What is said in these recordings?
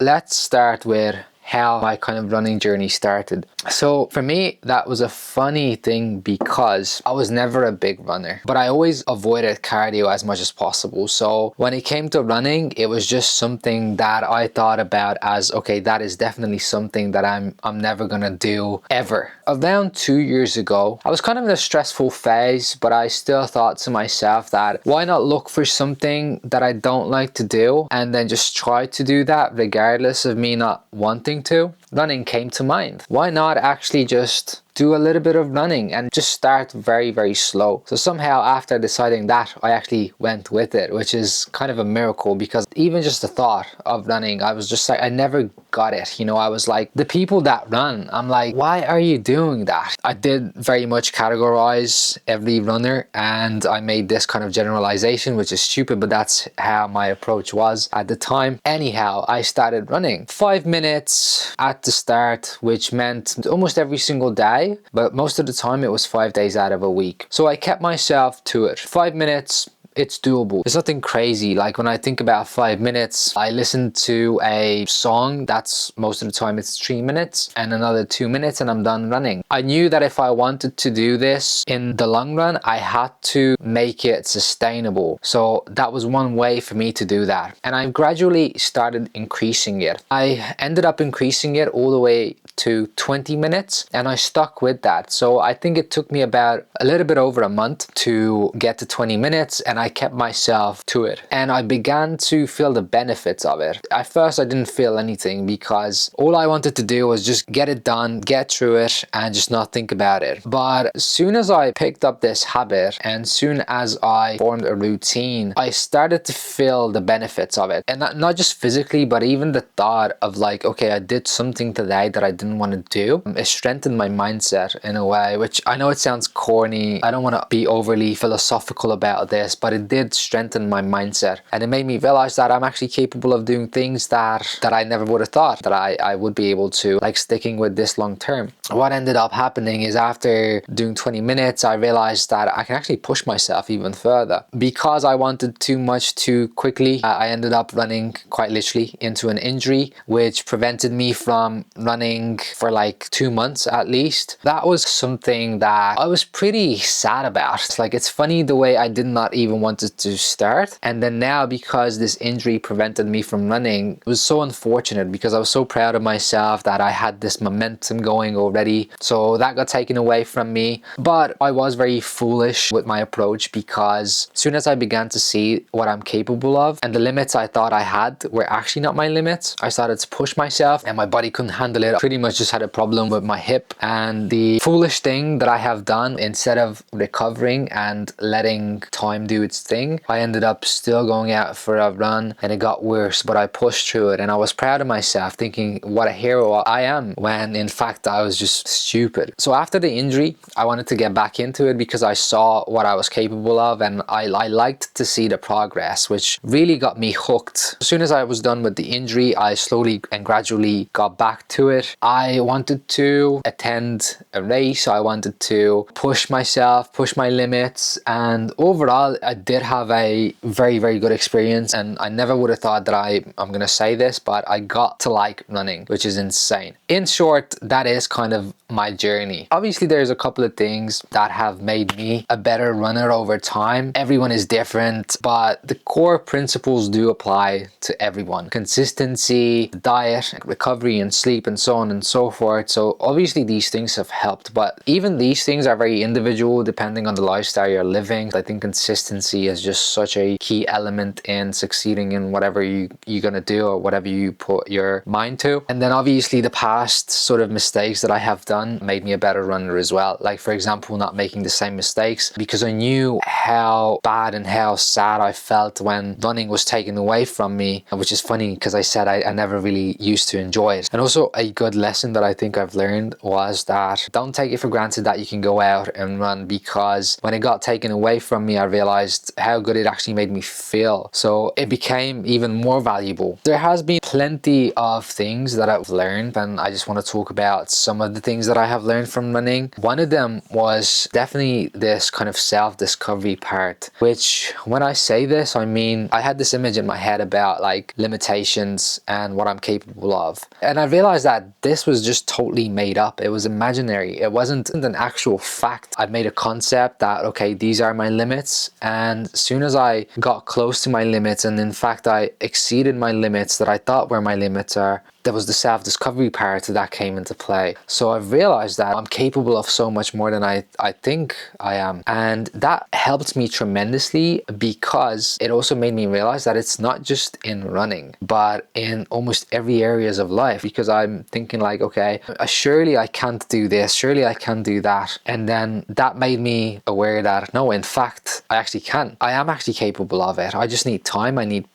let's start with how my kind of running journey started. So for me, that was a funny thing because I was never a big runner, but I always avoided cardio as much as possible. So when it came to running, it was just something that I thought about as, okay, that is definitely something that I'm never gonna do ever. Around 2 years ago, I was kind of in a stressful phase, but I still thought to myself that why not look for something that I don't like to do and then just try to do that regardless of me not wanting to. Running came to mind. Why not actually just do a little bit of running and just start very, very slow? So somehow after deciding that, I actually went with it, which is kind of a miracle, because even just the thought of running, I was just like, I never got it. You know, I was like, the people that run, I'm like, why are you doing that? I did very much categorize every runner, and I made this kind of generalization, which is stupid, but that's how my approach was at the time. Anyhow, I started running 5 minutes at the start, which meant almost every single day, but most of the time it was 5 days out of a week. So I kept myself to it. 5 minutes, it's doable. It's nothing crazy. Like when I think about 5 minutes, I listen to a song that's most of the time it's 3 minutes, and another 2 minutes and I'm done running. I knew that if I wanted to do this in the long run, I had to make it sustainable. So that was one way for me to do that. And I gradually started increasing it. I ended up increasing it all the way to 20 minutes, and I stuck with that. So I think it took me about a little bit over a month to get to 20 minutes, and I kept myself to it. And I began to feel the benefits of it. At first, I didn't feel anything because all I wanted to do was just get it done, get through it, and just not think about it. But as soon as I picked up this habit, and soon as I formed a routine, I started to feel the benefits of it. And not just physically, but even the thought of like, okay, I did something today that I didn't want to do. It strengthened my mindset in a way, which I know it sounds corny. I don't want to be overly philosophical about this, but it did strengthen my mindset, and it made me realize that I'm actually capable of doing things that I never would have thought that I would be able to, like sticking with this long term. What ended up happening is after doing 20 minutes, I realized that I can actually push myself even further. Because I wanted too much too quickly, I ended up running quite literally into an injury, which prevented me from running for like 2 months at least. That was something that I was pretty sad about. Like, it's funny the way I did not even want it to start, and then now because this injury prevented me from running, it was so unfortunate because I was so proud of myself that I had this momentum going already. So that got taken away from me. But I was very foolish with my approach, because as soon as I began to see what I'm capable of and the limits I thought I had were actually not my limits, I started to push myself and my body couldn't handle it. I pretty much just had a problem with my hip. And the foolish thing that I have done, instead of recovering and letting time do its thing, I ended up still going out for a run, and it got worse, but I pushed through it. And I was proud of myself, thinking what a hero I am, when in fact I was just stupid. So after the injury, I wanted to get back into it because I saw what I was capable of, and I liked to see the progress, which really got me hooked. As soon as I was done with the injury, I slowly and gradually got back to it. I wanted to attend a race. I wanted to push myself, push my limits, and overall I did have a very, very good experience. And I never would have thought that I'm gonna say this, but I got to like running, which is insane. In short, that is kind of my journey. Obviously there's a couple of things that have made me a better runner over time. Everyone is different, but the core principles do apply to everyone. Consistency, diet, recovery and sleep, and so on and so forth. So obviously these things have helped, but even these things are very individual depending on the lifestyle you're living. I think consistency is just such a key element in succeeding in whatever you're gonna do or whatever you put your mind to. And then obviously the past sort of mistakes that I have done made me a better runner as well. Like, for example, not making the same mistakes, because I knew how bad and how sad I felt when running was taken away from me, which is funny because I said I never really used to enjoy it. And also a good lesson that I think I've learned was that don't take it for granted that you can go out and run, because when it got taken away from me, I realized realized how good it actually made me feel. So it became even more valuable. There has been plenty of things that I've learned, and I just want to talk about some of the things that I have learned from running. One of them was definitely this kind of self-discovery part, which when I say this, I mean, I had this image in my head about like limitations and what I'm capable of. And I realized that this was just totally made up. It was imaginary. It wasn't an actual fact. I'd made a concept that, okay, these are my limits. And as soon as I got close to my limits, and in fact, I exceeded my limits that I thought were my limits, there was the self-discovery part that came into play. So I've realized that I'm capable of so much more than I think I am. And that helped me tremendously, because it also made me realize that it's not just in running, but in almost every areas of life. Because I'm thinking like, okay, surely I can't do this, surely I can do that. And then that made me aware that no, in fact, I actually can. I am actually capable of it. I just need time. I need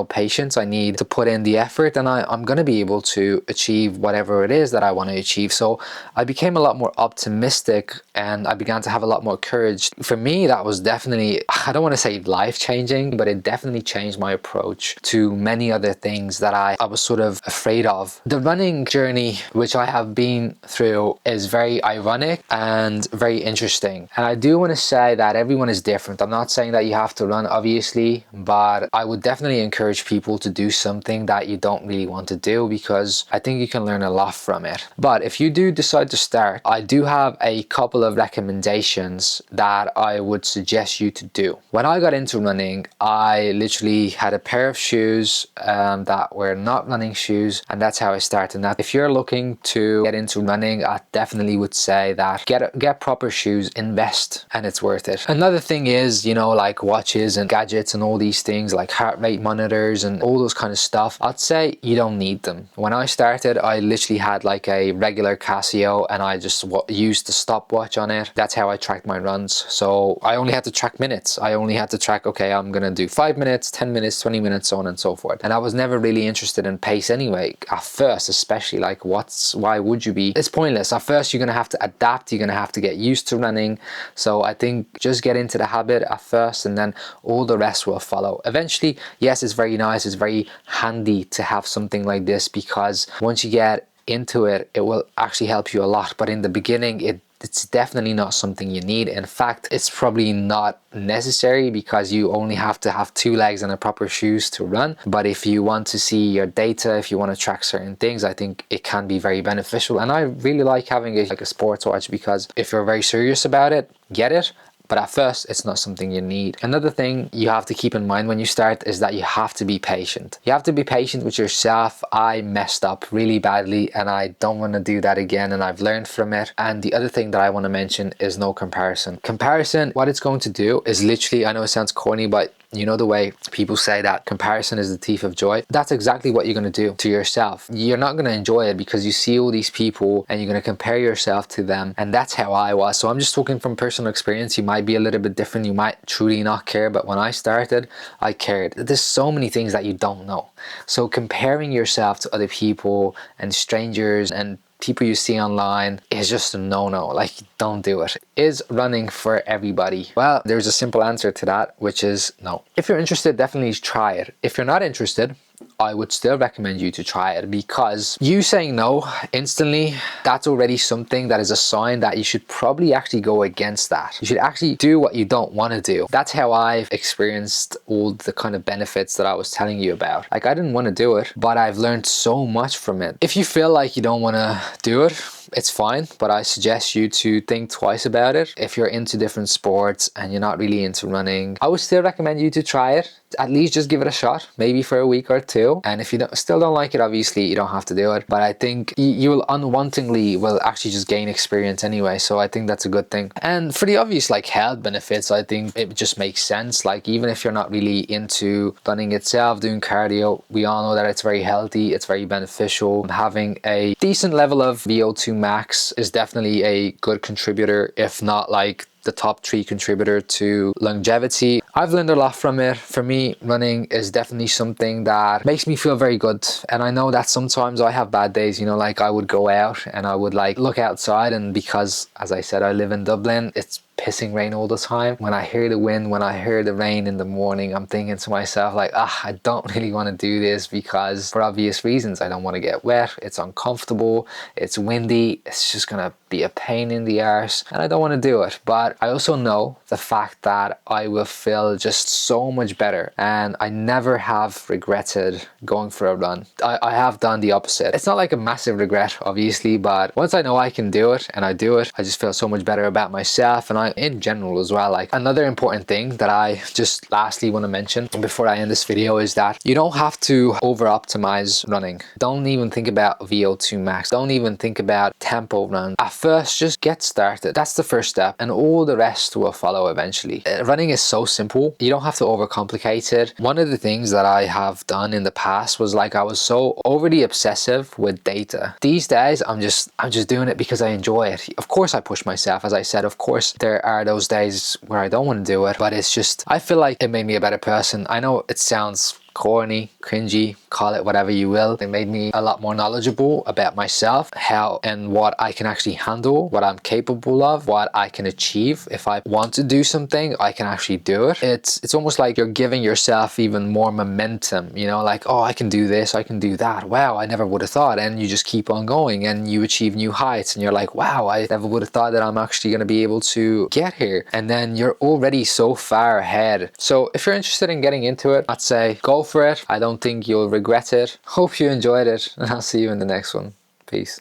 patience. I need to put in the effort, and I'm going to be able to achieve whatever it is that I want to achieve. So I became a lot more optimistic, and I began to have a lot more courage. For me, that was definitely, I don't want to say life-changing, but it definitely changed my approach to many other things that I was sort of afraid of. The running journey, which I have been through, is very ironic and very interesting. And I do want to say that everyone is different. I'm not saying that you have to run, obviously, but I would definitely encourage people to do something that you don't really want to do, because I think you can learn a lot from it. But if you do decide to start, I do have a couple of recommendations that I would suggest you to do. When I got into running, I literally had a pair of shoes that were not running shoes, and that's how I started. Now, if you're looking to get into running, I definitely would say that get proper shoes, invest, and it's worth it. Another thing is, like watches and gadgets and all these things like heart rate monitors and all those kind of stuff. I'd say you don't need them. When I started, I literally had like a regular Casio, and I just used the stopwatch on it. That's how I tracked my runs. So I only had to track minutes. I only had to track, okay, I'm gonna do 5 minutes, 10 minutes, 20 minutes, so on and so forth. And I was never really interested in pace anyway. At first, especially, like why would you be? It's pointless. At first, you're gonna have to adapt. You're gonna have to get used to running. So I think just get into the habit at first, and then all the rest will follow. Eventually, yes, it's very nice. It's very handy to have something like this, because once you get into it, it will actually help you a lot. But in the beginning, it's definitely not something you need. In fact, it's probably not necessary, because you only have to have 2 legs and a proper shoes to run. But if you want to see your data, if you want to track certain things, I think it can be very beneficial. And I really like having a sports watch, because if you're very serious about it, get it. But at first, it's not something you need. Another thing you have to keep in mind when you start is that you have to be patient. You have to be patient with yourself. I messed up really badly, and I don't want to do that again, and I've learned from it. And the other thing that I want to mention is no comparison. Comparison, what it's going to do is literally, I know it sounds corny, but you know the way people say that comparison is the thief of joy? That's exactly what you're going to do to yourself. You're not going to enjoy it, because you see all these people and you're going to compare yourself to them. And that's how I was. So I'm just talking from personal experience. You might be a little bit different. You might truly not care. But when I started, I cared. There's so many things that you don't know. So comparing yourself to other people and strangers and people you see online is just a no-no. Like, don't do it. Is running for everybody? Well, there's a simple answer to that, which is no. If you're interested, definitely try it. If you're not interested, I would still recommend you to try it, because you saying no instantly, that's already something that is a sign that you should probably actually go against that. You should actually do what you don't want to do. That's how I've experienced all the kind of benefits that I was telling you about. Like, I didn't want to do it, but I've learned so much from it. If you feel like you don't want to do it, it's fine, but I suggest you to think twice about it. If you're into different sports and you're not really into running, I would still recommend you to try it. At least just give it a shot, maybe for a week or 2. And if you still don't like it, obviously you don't have to do it. But I think you will unwantingly will actually just gain experience anyway. So I think that's a good thing. And for the obvious like health benefits, I think it just makes sense. Like, even if you're not really into running itself, doing cardio, we all know that it's very healthy. It's very beneficial. Having a decent level of VO2 max is definitely a good contributor, if not like the top 3 contributor to longevity. I've learned a lot from it. For me, running is definitely something that makes me feel very good. And I know that sometimes I have bad days, you know, like I would go out and I would like look outside, and because, as I said, I live in Dublin, it's pissing rain all the time. When I hear the wind, when I hear the rain in the morning, I'm thinking to myself like, I don't really want to do this because for obvious reasons. I don't want to get wet. It's uncomfortable. It's windy. It's just gonna be a pain in the arse and I don't want to do it. But I also know the fact that I will feel just so much better, and I never have regretted going for a run. I have done the opposite. It's not like a massive regret obviously, but once I know I can do it and I do it, I just feel so much better about myself and I in general as well. Like another important thing that I just lastly want to mention before I end this video is that you don't have to over optimize running. Don't even think about VO2 max. Don't even think about tempo run. At first, just get started. That's the first step and all the rest will follow eventually. Running is so simple. You don't have to overcomplicate it. One of the things that I have done in the past was like I was so overly obsessive with data. These days, I'm just doing it because I enjoy it. Of course, I push myself. As I said, of course, there are those days where I don't want to do it, but it's just, I feel like it made me a better person. I know it sounds corny, cringy, call it whatever you will. It made me a lot more knowledgeable about myself, how and what I can actually handle, what I'm capable of, what I can achieve. If I want to do something, I can actually do it. It's almost like you're giving yourself even more momentum, you know, like, oh, I can do this, I can do that. Wow, I never would have thought. And you just keep on going and you achieve new heights and you're like, wow, I never would have thought that I'm actually going to be able to get here. And then you're already so far ahead. So if you're interested in getting into it, I'd say go for it. I don't think you'll regret it. Hope you enjoyed it and I'll see you in the next one. Peace.